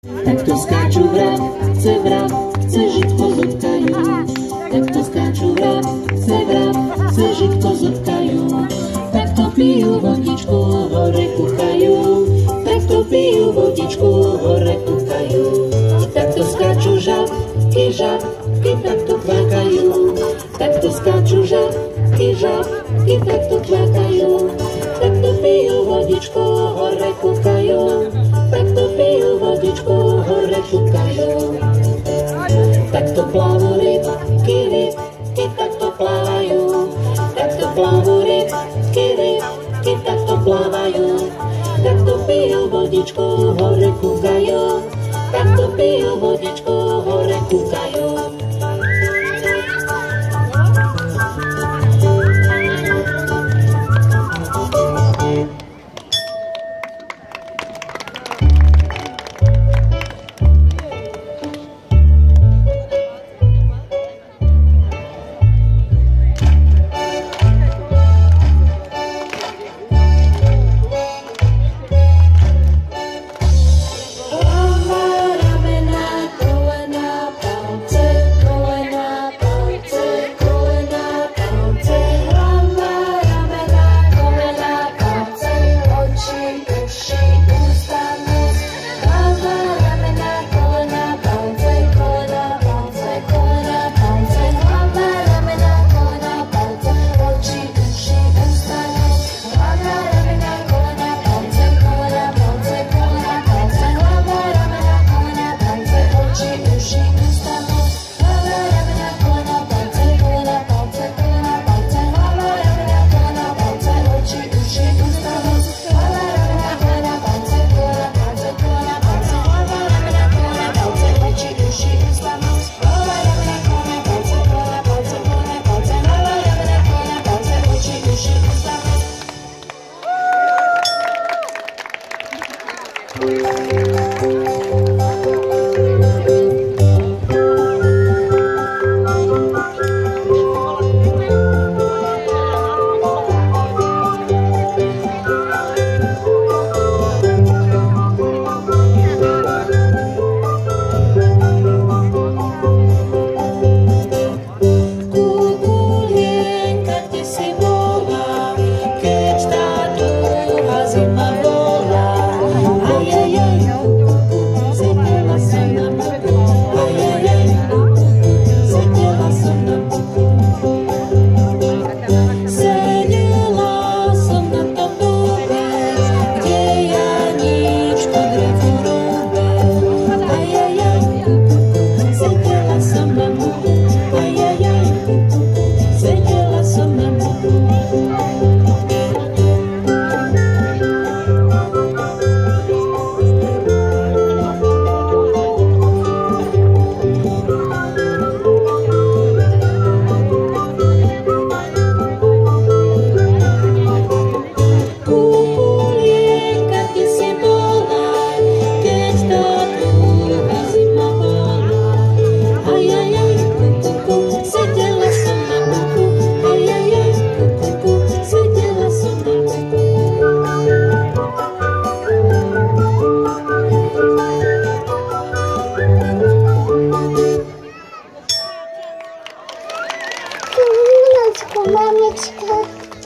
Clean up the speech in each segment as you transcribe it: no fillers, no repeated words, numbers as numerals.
Takto skáču chce žitko zobkajú. Takto skáču chce žitko zobkajú. Takto pijú vodičku, hore kuchajú. Takto pijú vodičku, hore kuchajú. Takto skáču žabky, takto kvakajú. Takto skáču žabky, takto kvakajú. Takto pijú vodičku, hore kuchajú. Takto pijú vodičku, hore kuchajú. Takto plávajú rybky, takto plávajú. Takto plávajú rybky, takto plávajú. Takto pijú vodičku, hore kuchajú. Takto pijú vodičku, hore kuchajú.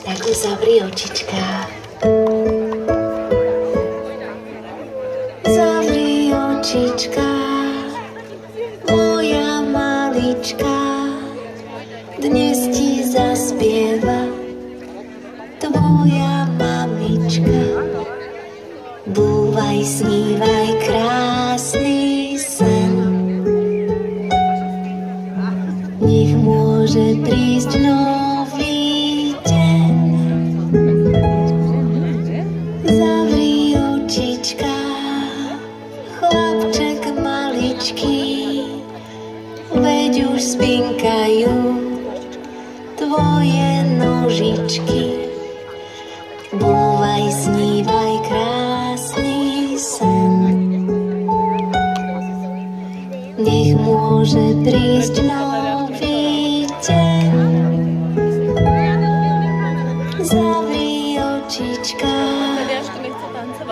Tak uzavri očička. Zavri očička, moja malička, dnes ti zaspieva tvoja mamička. Búvaj, snívaj krásny sen, nech môže prísť nový deň. Zavri očička, chlapček maličký, veď už spinkajú tvoje nožičky. Búvaj, snívaj krásny sen, nech môže prísť nový deň. Zavri očička,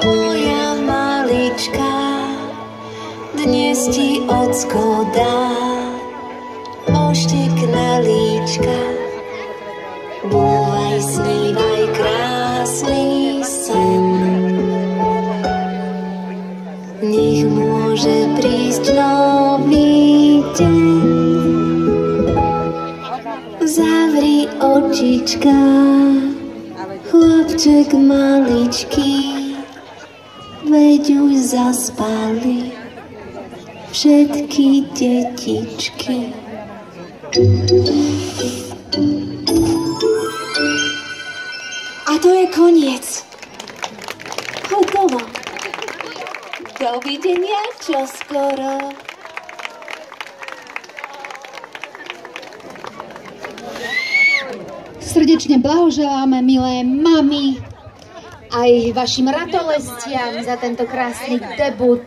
moja malička, dnes ti ocko dá oštek na líčka. Búvaj, snívaj krásny sen. Nech môže prísť nový deň. Zavri očička, chlapček maličký, veď už zaspali všetky detičky. A to je koniec. Hotovo. Dovidenia čoskoro. Srdečne blahoželáme, milé mami, aj vašim ratolestiam za tento krásny debut.